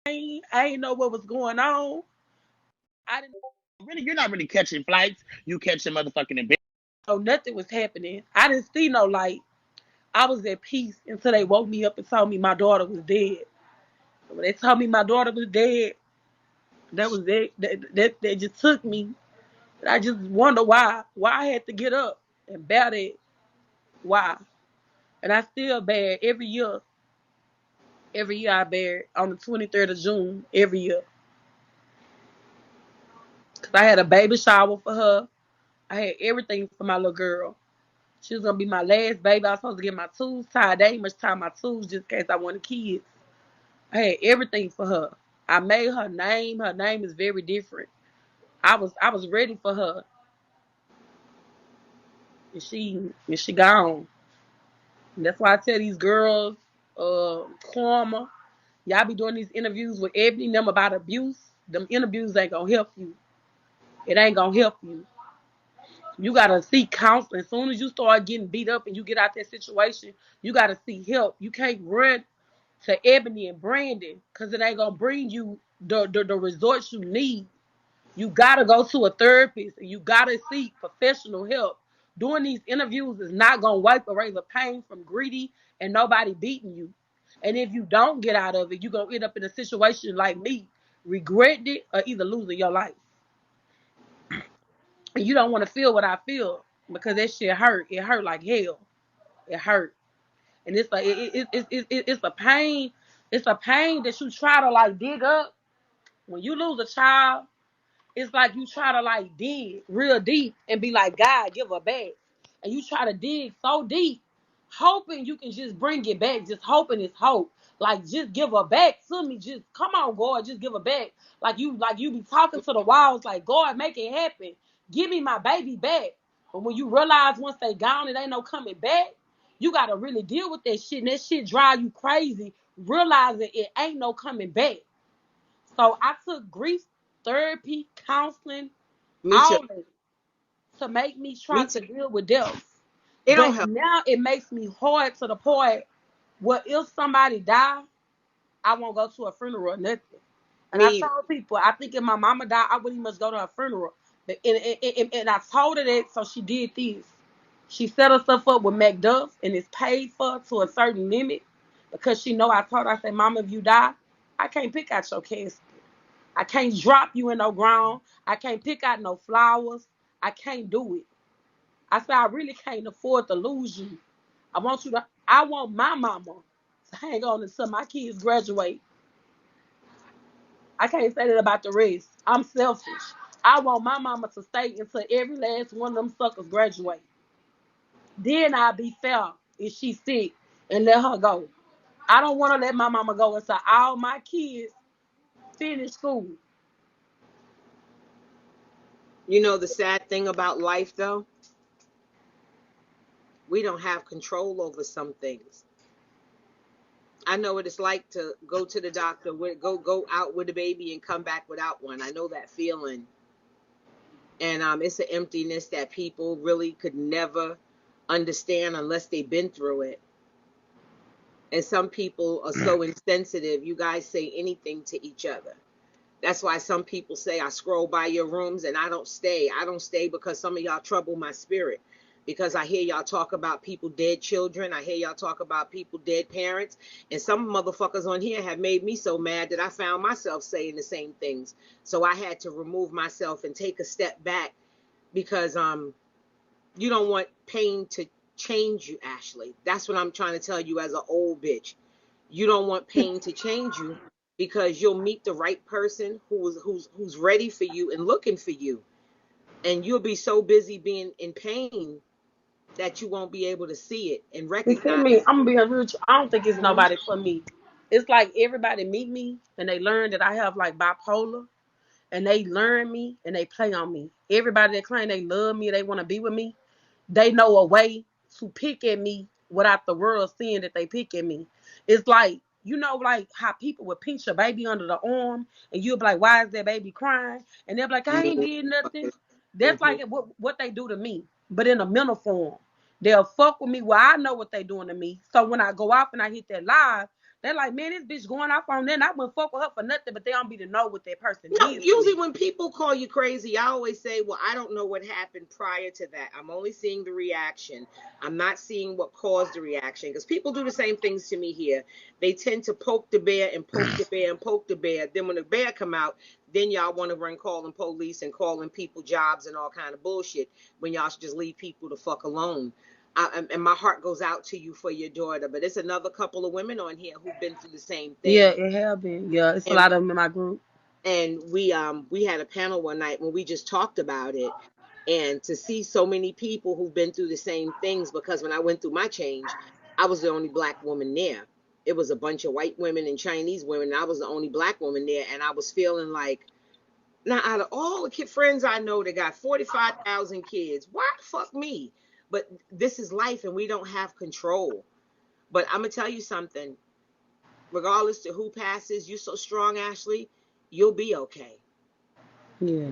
I ain't know what was going on. I didn't Really, you're not really catching flights. You catching motherfucking in bed. know nothing was happening. I didn't see no light. I was at peace until they woke me up and told me my daughter was dead. When they told me my daughter was dead, that was it. That just took me. And I just wonder why I had to get up and bear that. Why? And I still bear it every year. Every year I bear it on the 23rd of June. Every year, cause I had a baby shower for her. I had everything for my little girl. She was gonna be my last baby. I was supposed to get my tubes tied. They ain't much time my tubes just in case I wanted kids. I had everything for her. I made her name. Her name is very different. I was ready for her, and she gone. And that's why I tell these girls, Karma, y'all be doing these interviews with Ebony and them about abuse. Them interviews ain't gonna help you. It ain't gonna help you. You gotta seek counseling. As soon as you start getting beat up and you get out that situation, you gotta seek help. You can't run to Ebony and Brandon because it ain't gonna bring you the results you need. You gotta go to a therapist and you gotta seek professional help. Doing these interviews is not gonna wipe away the pain from greedy and nobody beating you. And if you don't get out of it, you're gonna end up in a situation like me, regretting it or either losing your life. And you don't want to feel what I feel because that shit hurt. It hurt like hell. It hurt. And it's like it's a pain. It's a pain that you try to like dig up. When you lose a child, it's like you try to like dig real deep and be like, God, give her back. And you try to dig so deep, hoping you can just bring it back. Just hoping it's hope. Like just give her back to me. Just come on, God, just give her back. Like you be talking to the walls, like God, make it happen. Give me my baby back. But when you realize once they gone, it ain't no coming back. You gotta really deal with that shit, and that shit drive you crazy. Realizing it ain't no coming back. So I took grief therapy, counseling, Me too. all of it to make me try Me to too. deal with death. It don't But help. now it makes me hard to the point where if somebody die, I won't go to a funeral or nothing. And I Me either. told people, I think if my mama died, I wouldn't even much go to her funeral. And I told her that, so she did this. She set herself up with MacDuff and it's paid for to a certain limit because she know I told her, I said, Mama, if you die, I can't pick out your casket. I can't drop you in no ground. I can't pick out no flowers. I can't do it. I said, I really can't afford to lose you. I want my mama to hang on until my kids graduate. I can't say that about the rest. I'm selfish. I want my mama to stay until every last one of them suckers graduate. Then I'll be fair if she's sick and let her go. I don't want to let my mama go until all my kids finish school. You know the sad thing about life though, we don't have control over some things. I know what it's like to go to the doctor, go out with a baby and come back without one. I know that feeling, and it's an emptiness that people really could never understand unless they've been through it. And some people are so insensitive. You guys say anything to each other. That's why some people say I scroll by your rooms and I don't stay. I don't stay because some of y'all trouble my spirit. Because I hear y'all talk about people dead children. I hear y'all talk about people dead parents. And some motherfuckers on here have made me so mad that I found myself saying the same things. So I had to remove myself and take a step back because you don't want pain to change you, Ashley. That's what I'm trying to tell you as an old bitch. You don't want pain to change you because you'll meet the right person who's ready for you and looking for you. And you'll be so busy being in pain that you won't be able to see it and You see me? recognize. I'm gonna be real. I don't think it's Mhm. nobody for me. It's like everybody meet me and they learn that I have like bipolar, and they learn me and they play on me. Everybody that claim they love me, they want to be with me, they know a way to pick at me without the world seeing that they pick at me. It's like, like how people would pinch a baby under the arm and you'll be like, why is that baby crying? And they'll be like, I ain't did nothing. That's Mhm. like what they do to me, but in a mental form. They'll fuck with me where I know what they doing to me. So when I go off and I hit that live, They're like, man, this bitch going off on them. I wouldn't fuck with her for nothing, but they don't be to know what that person No, did to usually me. when people call you crazy, I always say, well, I don't know what happened prior to that. I'm only seeing the reaction. I'm not seeing what caused the reaction. Because people do the same things to me here. They tend to poke the bear and poke the bear and poke the bear. Then when the bear come out, then y'all want to run calling police and calling people jobs and all kind of bullshit when y'all should just leave people the fuck alone. And my heart goes out to you for your daughter. But it's another couple of women on here who've been through the same Yeah, thing. it have been. Yeah, it's a And lot of them in my group. we had a panel one night when we just talked about it, and to see so many people who've been through the same things, because when I went through my change, I was the only black woman there. It was a bunch of white women and Chinese women, and I was the only black woman there, and I was feeling like, now out of all the friends I know that got 45,000 kids, why the fuck me? But this is life and we don't have control. But I'm gonna tell you something, regardless to who passes, you're so strong, Ashley, you'll be okay. Yeah.